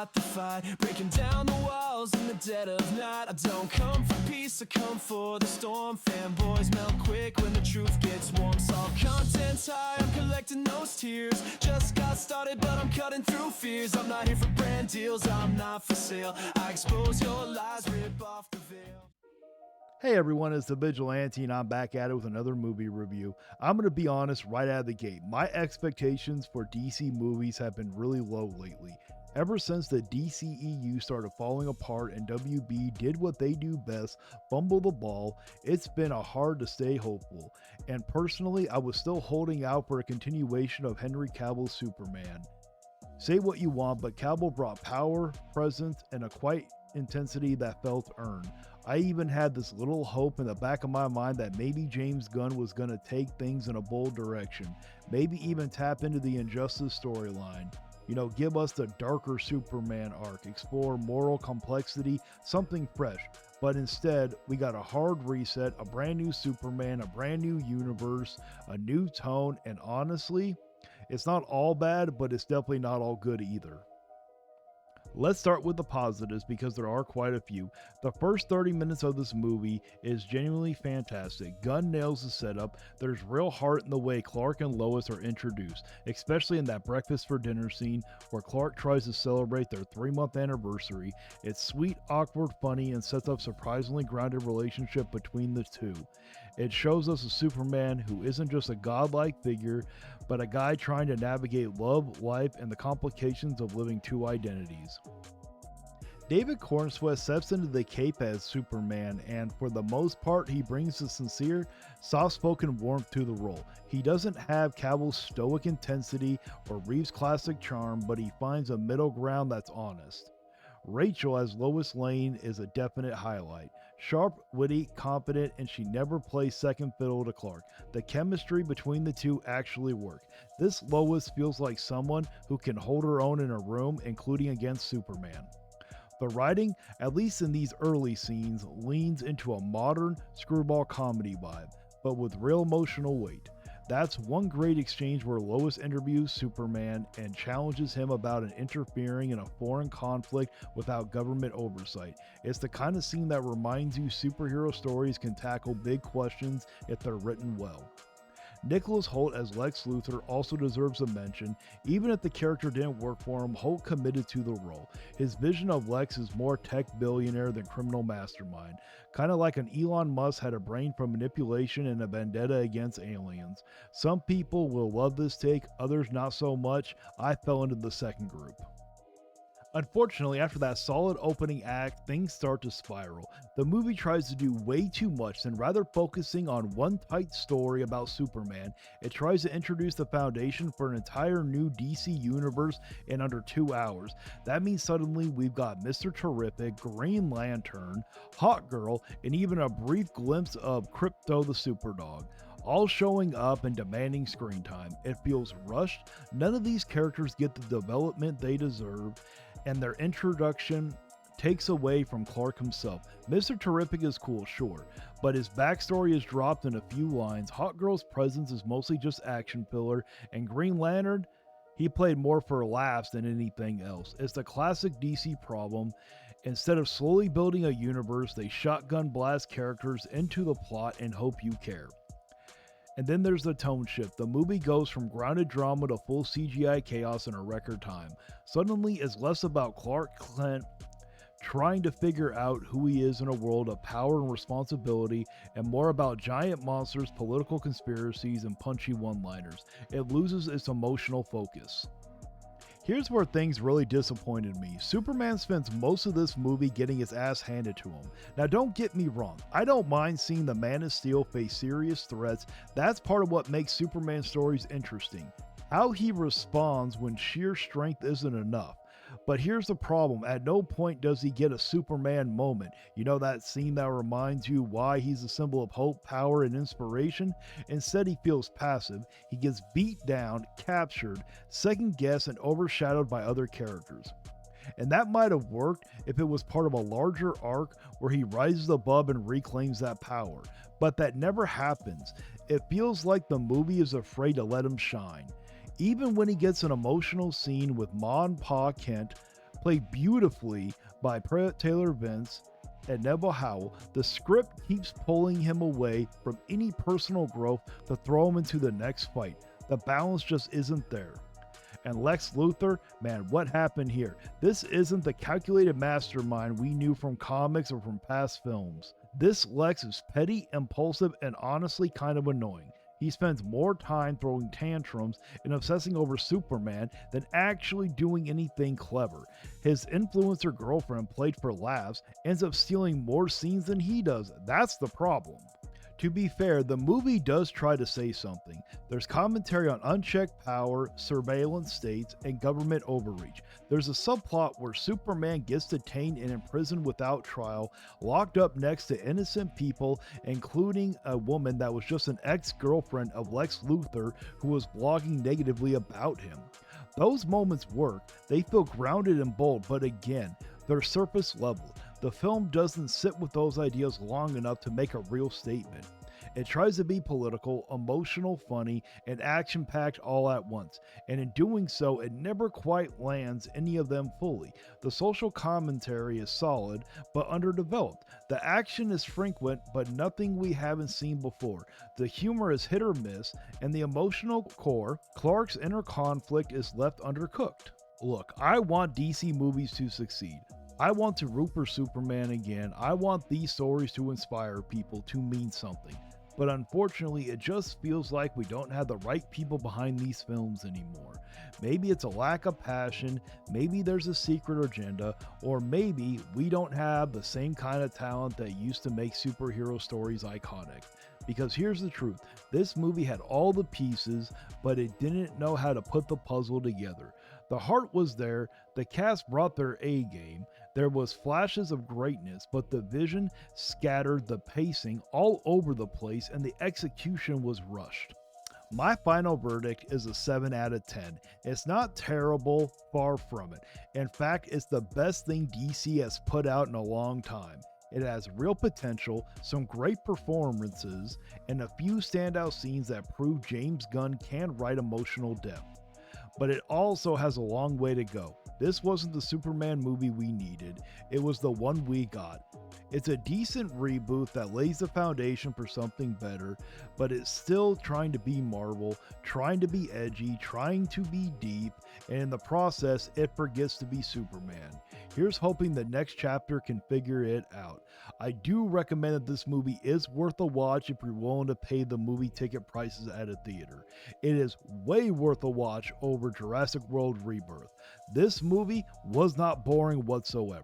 start the fight, breaking down the walls in the dead of night. I don't come for peace, I come for the storm. Fanboys melt quick when the truth gets warm. Saw content's high, I'm collecting those tears. Just got started, but I'm cutting through fears. I'm not here for brand deals, I'm not for sale. I expose your lies, rip off the veil. Hey everyone, it's the Vigilante and I'm back at it with another movie review. I'm going to be honest right out of the gate. My expectations for DC movies have been really low lately. Ever since the DCEU started falling apart and WB did what they do best, fumble the ball, it's been hard to stay hopeful. And personally, I was still holding out for a continuation of Henry Cavill's Superman. Say what you want, but Cavill brought power, presence, and a quiet intensity that felt earned. I even had this little hope in the back of my mind that maybe James Gunn was going to take things in a bold direction, maybe even tap into the Injustice storyline. Give us the darker Superman arc, explore moral complexity, something fresh. But instead, we got a hard reset, a brand new Superman, a brand new universe, a new tone, and honestly, it's not all bad, but it's definitely not all good either. Let's start with the positives because there are quite a few. The first 30 minutes of this movie is genuinely fantastic. Gunn nails the setup. There's real heart in the way Clark and Lois are introduced, especially in that breakfast for dinner scene where Clark tries to celebrate their 3-month anniversary. It's sweet, awkward, funny, and sets up a surprisingly grounded relationship between the two. It shows us a Superman who isn't just a godlike figure, but a guy trying to navigate love, life, and the complications of living two identities. David Cornsweet steps into the cape as Superman, and for the most part, he brings a sincere, soft-spoken warmth to the role. He doesn't have Cavill's stoic intensity or Reeves' classic charm, but he finds a middle ground that's honest. Rachel as Lois Lane is a definite highlight. Sharp, witty, confident, and she never plays second fiddle to Clark. The chemistry between the two actually work. This Lois feels like someone who can hold her own in a room, including against Superman. The writing, at least in these early scenes, leans into a modern screwball comedy vibe, but with real emotional weight. That's one great exchange where Lois interviews Superman and challenges him about interfering in a foreign conflict without government oversight. It's the kind of scene that reminds you superhero stories can tackle big questions if they're written well. Nicholas Hoult as Lex Luthor also deserves a mention. Even if the character didn't work for him, Hoult committed to the role. His vision of Lex is more tech billionaire than criminal mastermind. Kind of like an Elon Musk had a brain for manipulation and a vendetta against aliens. Some people will love this take, others not so much. I fell into the second group. Unfortunately, after that solid opening act, things start to spiral. The movie tries to do way too much, and rather focusing on one tight story about Superman, it tries to introduce the foundation for an entire new DC universe in under 2 hours. That means suddenly we've got Mr. Terrific, Green Lantern, Hawkgirl, and even a brief glimpse of Krypto the Superdog, all showing up and demanding screen time. It feels rushed. None of these characters get the development they deserve, and their introduction takes away from Clark himself. Mr. Terrific is cool, sure, but his backstory is dropped in a few lines. Hawkgirl's presence is mostly just action filler, and Green Lantern, he played more for laughs than anything else. It's the classic DC problem. Instead of slowly building a universe, they shotgun blast characters into the plot and hope you care. And then there's the tone shift. The movie goes from grounded drama to full CGI chaos in a record time. Suddenly, it's less about Clark Kent trying to figure out who he is in a world of power and responsibility, and more about giant monsters, political conspiracies, and punchy one-liners. It loses its emotional focus. Here's where things really disappointed me. Superman spends most of this movie getting his ass handed to him. Now don't get me wrong, I don't mind seeing the Man of Steel face serious threats. That's part of what makes Superman stories interesting. How he responds when sheer strength isn't enough. But here's the problem, at no point does he get a Superman moment. That scene that reminds you why he's a symbol of hope, power, and inspiration? Instead, he feels passive. He gets beat down, captured, second-guessed, and overshadowed by other characters. And that might have worked if it was part of a larger arc where he rises above and reclaims that power. But that never happens. It feels like the movie is afraid to let him shine. Even when he gets an emotional scene with Ma and Pa Kent, played beautifully by Taylor Vince and Neville Howell. The script keeps pulling him away from any personal growth to throw him into the next fight. The balance just isn't there. And Lex Luthor, man, what happened here? This isn't the calculated mastermind we knew from comics or from past films. This Lex is petty, impulsive, and honestly kind of annoying. He spends more time throwing tantrums and obsessing over Superman than actually doing anything clever. His influencer girlfriend, played for laughs, ends up stealing more scenes than he does. That's the problem. To be fair, the movie does try to say something. There's commentary on unchecked power, surveillance states, and government overreach. There's a subplot where Superman gets detained and imprisoned without trial, locked up next to innocent people, including a woman that was just an ex-girlfriend of Lex Luthor who was blogging negatively about him. Those moments work, they feel grounded and bold, but again, they're surface level. The film doesn't sit with those ideas long enough to make a real statement. It tries to be political, emotional, funny, and action-packed all at once, and in doing so, it never quite lands any of them fully. The social commentary is solid, but underdeveloped. The action is frequent, but nothing we haven't seen before. The humor is hit or miss, and the emotional core, Clark's inner conflict, is left undercooked. Look, I want DC movies to succeed. I want to root for Superman again. I want these stories to inspire people, to mean something. But unfortunately, it just feels like we don't have the right people behind these films anymore. Maybe it's a lack of passion, maybe there's a secret agenda, or maybe we don't have the same kind of talent that used to make superhero stories iconic. Because here's the truth, this movie had all the pieces, but it didn't know how to put the puzzle together. The heart was there, the cast brought their A game, there was flashes of greatness, but the vision scattered, the pacing all over the place, and the execution was rushed. My final verdict is a 7 out of 10. It's not terrible, far from it. In fact, it's the best thing DC has put out in a long time. It has real potential, some great performances, and a few standout scenes that prove James Gunn can write emotional depth. But it also has a long way to go. This wasn't the Superman movie we needed, it was the one we got. It's a decent reboot that lays the foundation for something better, but it's still trying to be Marvel, trying to be edgy, trying to be deep, and in the process, it forgets to be Superman. Here's hoping the next chapter can figure it out. I do recommend that this movie is worth a watch if you're willing to pay the movie ticket prices at a theater. It is way worth a watch over Jurassic World Rebirth. This movie was not boring whatsoever.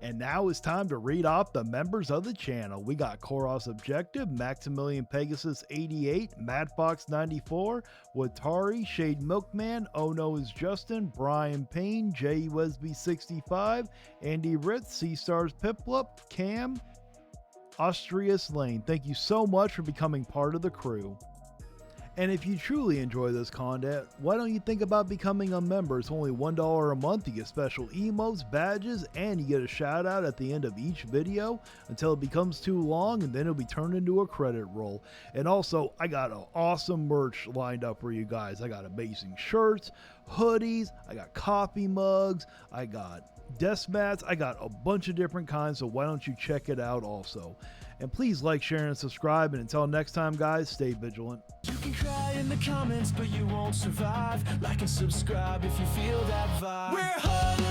And now it's time to read off the members of the channel. We got Koros Objective, Maximilian Pegasus 88, Madfox 94, Watari, Shade Milkman, Oh No is Justin, Brian Payne, JUSB 65, Andy Ritz, Sea Stars Piplup, Cam, Austrius Lane. Thank you so much for becoming part of the crew. And if you truly enjoy this content, why don't you think about becoming a member? It's only $1 a month. You get special emotes, badges, and you get a shout out at the end of each video until it becomes too long, and then it'll be turned into a credit roll. And also, I got an awesome merch lined up for you guys. I got amazing shirts, hoodies, I got coffee mugs, I got desk mats, I got a bunch of different kinds, so why don't you check it out also. And please like, share, and subscribe. And until next time, guys, stay vigilant. You can cry in the comments, but you won't survive. Like and subscribe if you feel that vibe. We're